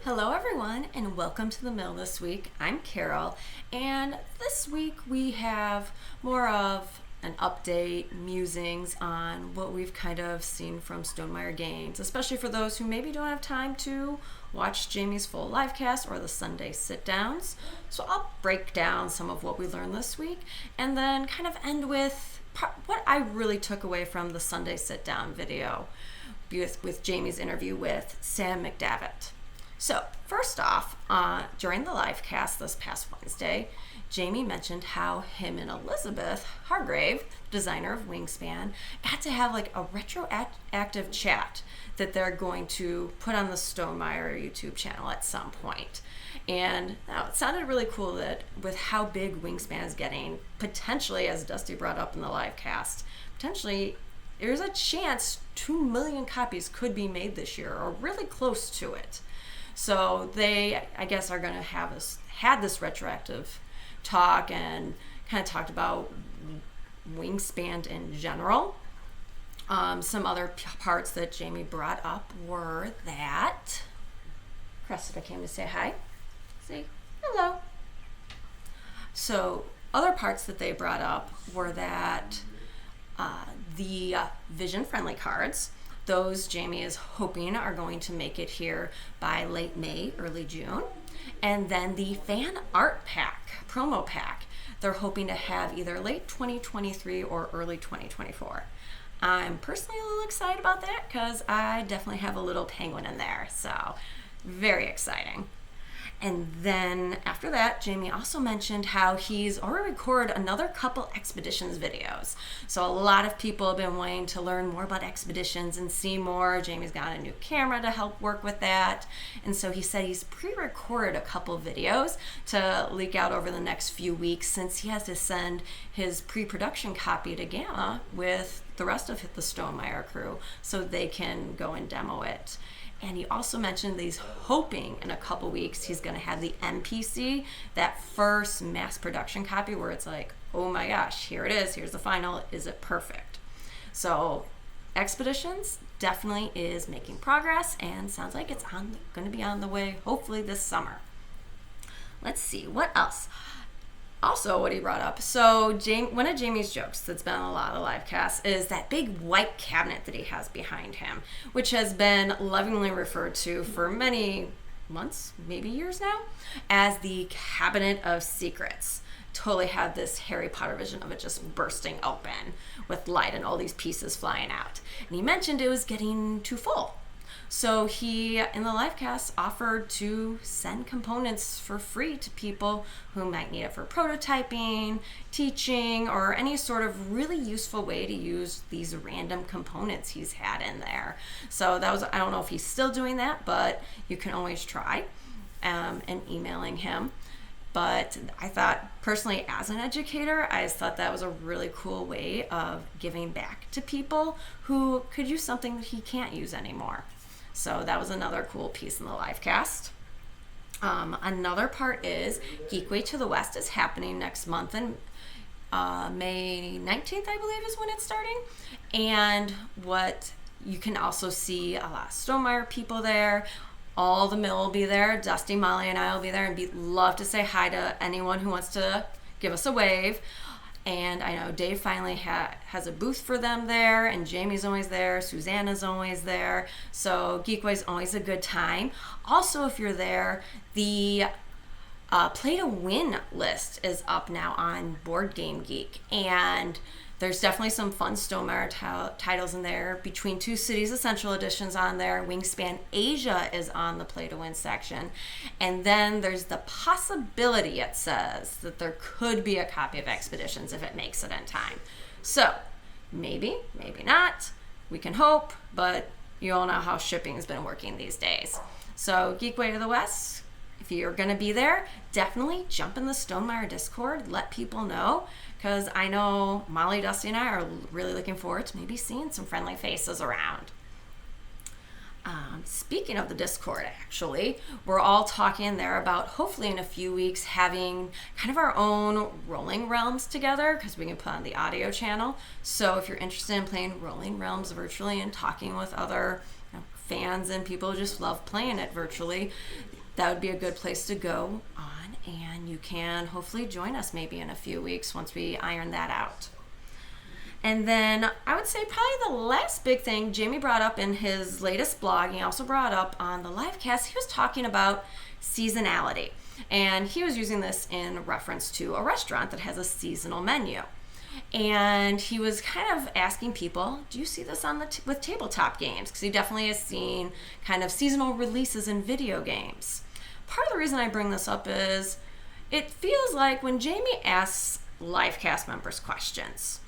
Hello everyone and welcome to the mill this week. I'm Carol and this week we have more of an update, musings on what we've kind of seen from Stonemaier games, especially for those who maybe don't have time to watch Jamey's full live cast or the Sunday sit-downs. So I'll break down some of what we learned this week and then kind of end with what I really took away from the Sunday sit-down video with Jamey's interview with Sam McDavitt. So first off, during the live cast this past Wednesday, Jamey mentioned how him and Elizabeth Hargrave, designer of Wingspan, got to have like a retroactive chat that they're going to put on the Stonemaier YouTube channel at some point. And it sounded really cool that with how big Wingspan is getting, potentially, as Dusty brought up in the live cast, potentially there's a chance 2 million copies could be made this year or really close to it. So they, I guess, are going to had this retroactive talk and kind of talked about Wingspan in general. Some other parts that Jamey brought up were that Cressida came to say hi, say hello. So other parts that they brought up were that the vision-friendly cards, those Jamey is hoping are going to make it here by late May, early June. And then the fan art pack, promo pack, they're hoping to have either late 2023 or early 2024. I'm personally a little excited about that because I definitely have a little penguin in there, so very exciting. And then after that, Jamey also mentioned how he's already recorded another couple expeditions videos. So a lot of people have been wanting to learn more about expeditions and see more. Jamey's got a new camera to help work with that. And so he said he's pre-recorded a couple videos to leak out over the next few weeks since he has to send his pre-production copy to Gamma with the rest of the Stonemaier crew so they can go and demo it. And he also mentioned that he's hoping in a couple weeks he's going to have the MPC, that first mass production copy where it's like, oh my gosh, here it is, here's the final, is it perfect? So Expeditions definitely is making progress and sounds like it's going to be on the way hopefully this summer. Let's see, what else? Also, what he brought up, so one of Jamey's jokes that's been on a lot of live casts is that big white cabinet that he has behind him, which has been lovingly referred to for many months, maybe years now, as the Cabinet of Secrets. Totally had this Harry Potter vision of it just bursting open with light and all these pieces flying out. And he mentioned it was getting too full. So he, in the live cast, offered to send components for free to people who might need it for prototyping, teaching, or any sort of really useful way to use these random components he's had in there. So that was, I don't know if he's still doing that, but you can always try and emailing him. But I thought, personally, as an educator, I just thought that was a really cool way of giving back to people who could use something that he can't use anymore. So that was another cool piece in the live cast. Another part is Geekway to the West is happening next month, and May 19th, I believe, is when it's starting. And what you can also see a lot of Stonemaier people there. All the mill will be there. Dusty, Molly, and I will be there, and love to say hi to anyone who wants to give us a wave. And I know Dave finally has a booth for them there, and Jamey's always there, Susanna's always there, so Geekway's always a good time. Also, if you're there, the Play to Win list is up now on Board Game Geek, and there's definitely some fun Stonemaier titles in there. Between Two Cities Essential Editions on there. Wingspan Asia is on the Play to Win section. And then there's the possibility, it says, that there could be a copy of Expeditions if it makes it in time. So, maybe, maybe not. We can hope, but you all know how shipping has been working these days. So, Geekway to the West, if you're going to be there, definitely jump in the Stonemaier Discord. Let people know. Because I know Molly, Dusty, and I are really looking forward to maybe seeing some friendly faces around. Speaking of the Discord, actually, we're all talking there about hopefully in a few weeks having kind of our own Rolling Realms together because we can put on the audio channel. So if you're interested in playing Rolling Realms virtually and talking with other fans and people who just love playing it virtually, that would be a good place to go on, and you can hopefully join us maybe in a few weeks once we iron that out. And then I would say probably the last big thing Jamey brought up in his latest blog, he also brought up on the live cast, he was talking about seasonality. And he was using this in reference to a restaurant that has a seasonal menu. And he was kind of asking people, do you see this on with tabletop games? Because he definitely has seen kind of seasonal releases in video games. Part of the reason I bring this up is it feels like when Jamey asks live cast members questions,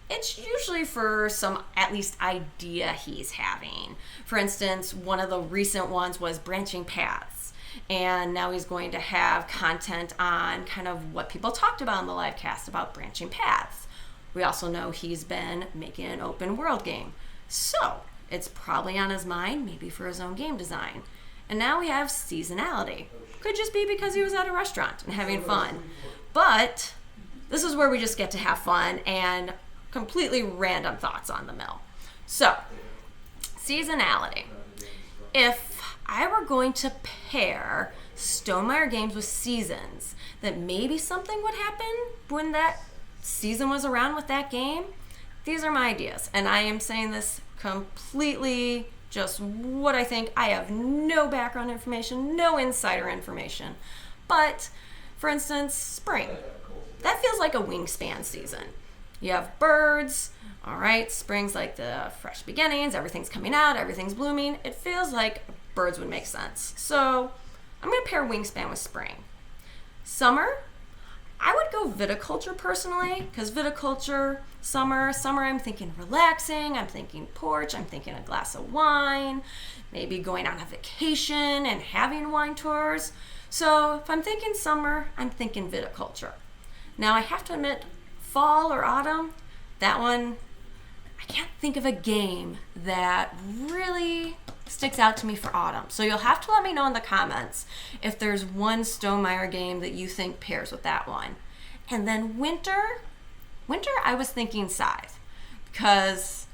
it's usually for some at least idea he's having. For instance, one of the recent ones was branching paths. And now he's going to have content on kind of what people talked about in the live cast about branching paths. We also know he's been making an open world game. So it's probably on his mind, maybe for his own game design. And now we have seasonality. Could just be because he was at a restaurant and having fun. But this is where we just get to have fun and completely random thoughts on the mill. So, seasonality. If I were going to pair Stonemaier games with seasons, that maybe something would happen when that season was around with that game, these are my ideas. And I am saying this completely just what I think. I have no background information, no insider information. But, for instance, spring. That feels like a wingspan season. You have birds, all right, spring's like the fresh beginnings, everything's coming out, everything's blooming. It feels like birds would make sense. So I'm going to pair wingspan with spring. Summer, I would go viticulture personally, because viticulture, summer I'm thinking relaxing, I'm thinking porch, I'm thinking a glass of wine, maybe going on a vacation and having wine tours. So if I'm thinking summer, I'm thinking viticulture. Now I have to admit, fall or autumn, that one, I can't think of a game that really sticks out to me for autumn. So you'll have to let me know in the comments if there's one Stonemaier game that you think pairs with that one. And then winter, I was thinking Scythe, because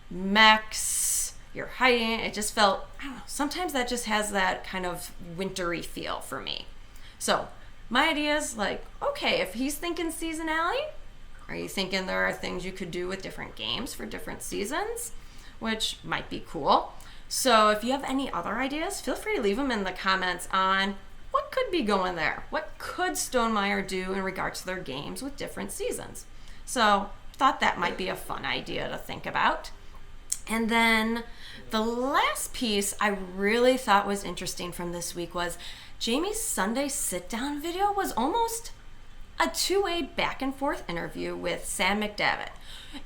mechs, you're hiding, it just felt, I don't know, sometimes that just has that kind of wintry feel for me. So my idea is like, okay, if he's thinking seasonality, are you thinking there are things you could do with different games for different seasons, which might be cool. So if you have any other ideas, feel free to leave them in the comments on what could be going there. What could Stonemaier do in regards to their games with different seasons? So thought that might be a fun idea to think about. And then the last piece I really thought was interesting from this week was Jamey's Sunday sit-down video was almost a two-way back and forth interview with Sam McDavitt.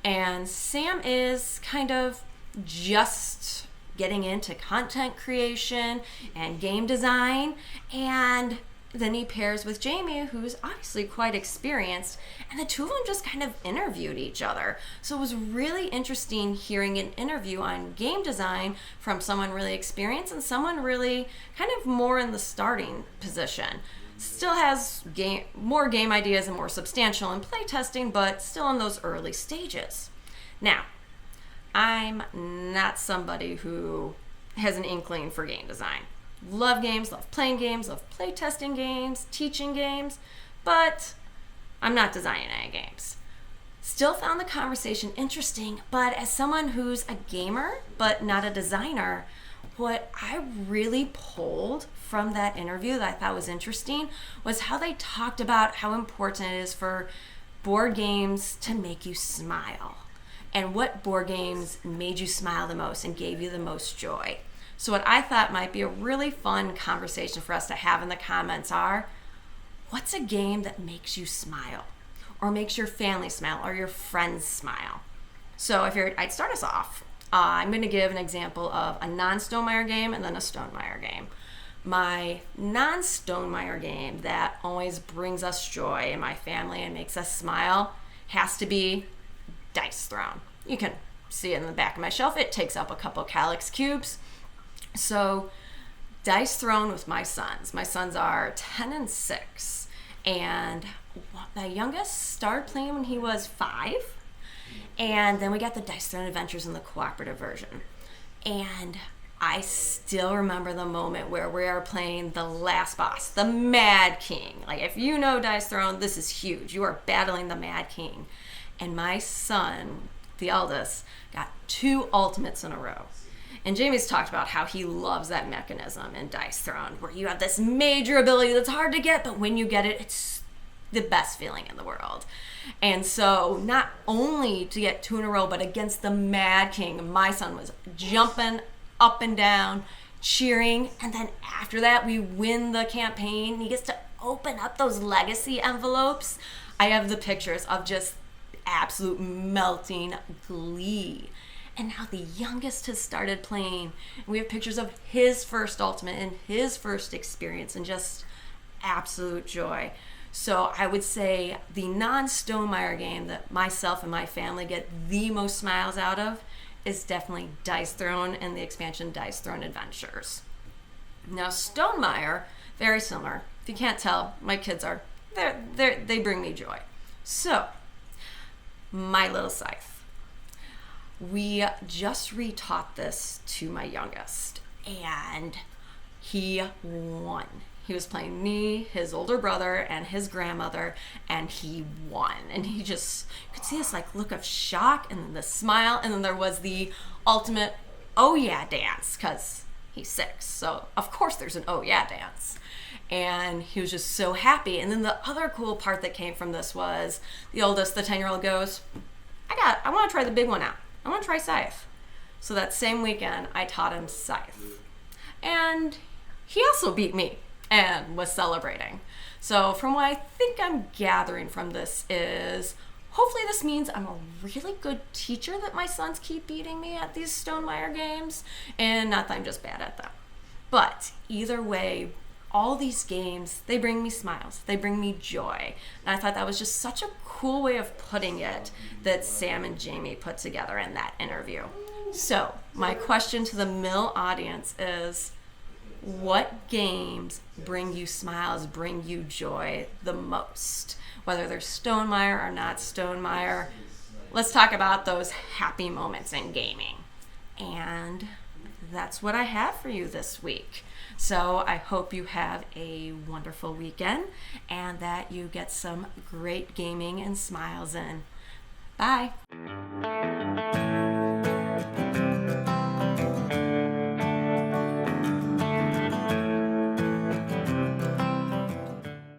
And Sam is kind of just getting into content creation and game design, and then he pairs with Jamey, who's obviously quite experienced, and the two of them just kind of interviewed each other. So it was really interesting hearing an interview on game design from someone really experienced and someone really kind of more in the starting position. Still has more game ideas and more substantial in playtesting, but still in those early stages. Now, I'm not somebody who has an inkling for game design. Love games, love playing games, love playtesting games, teaching games, but I'm not designing any games. Still found the conversation interesting, but as someone who's a gamer but not a designer, what I really pulled from that interview that I thought was interesting was how they talked about how important it is for board games to make you smile, and what board games made you smile the most and gave you the most joy. So what I thought might be a really fun conversation for us to have in the comments are, what's a game that makes you smile, or makes your family smile, or your friends smile? So I'd start us off. I'm going to give an example of a non-Stonemaier game and then a Stonemaier game. My non-Stonemaier game that always brings us joy in my family and makes us smile has to be Dice Throne. You can see it in the back of my shelf. It takes up a couple Calyx cubes. So Dice Throne with my sons. My sons are 10 and 6. And my youngest started playing when he was 5. And then we got the Dice Throne Adventures in the cooperative version. And I still remember the moment where we are playing the last boss, the Mad King. Like, if you know Dice Throne, this is huge. You are battling the Mad King. And my son, the eldest, got 2 ultimates in a row. And Jamey's talked about how he loves that mechanism in Dice Throne, where you have this major ability that's hard to get, but when you get it, it's the best feeling in the world. And so not only to get 2 in a row, but against the Mad King, my son was jumping up and down, cheering, and then after that we win the campaign. He gets to open up those legacy envelopes. I have the pictures of just absolute melting glee. And now the youngest has started playing. We have pictures of his first ultimate and his first experience, and just absolute joy. So I would say the non-Stonemaier game that myself and my family get the most smiles out of is definitely Dice Throne and the expansion Dice Throne Adventures. Now Stonemaier, very similar. If you can't tell, my kids are, they bring me joy. So, my little Scythe. We just retaught this to my youngest, and he won. He was playing me, his older brother, and his grandmother, and he won. And he just, you could see this like look of shock, and then the smile, and then there was the ultimate oh yeah dance, because he's 6, so of course there's an oh yeah dance. And he was just so happy. And then the other cool part that came from this was the oldest, the 10-year-old, goes, I want to try the big one out. I want to try Scythe. So that same weekend, I taught him Scythe. And he also beat me and was celebrating. So from what I think I'm gathering from this is, hopefully this means I'm a really good teacher that my sons keep beating me at these Stonemaier games, and not that I'm just bad at them. But either way, all these games, they bring me smiles, they bring me joy. And I thought that was just such a cool way of putting it that Sam and Jamey put together in that interview. So my question to the Mill audience is, what games bring you smiles, bring you joy the most? Whether they're Stonemaier or not Stonemaier, let's talk about those happy moments in gaming. And that's what I have for you this week. So I hope you have a wonderful weekend and that you get some great gaming and smiles in. Bye.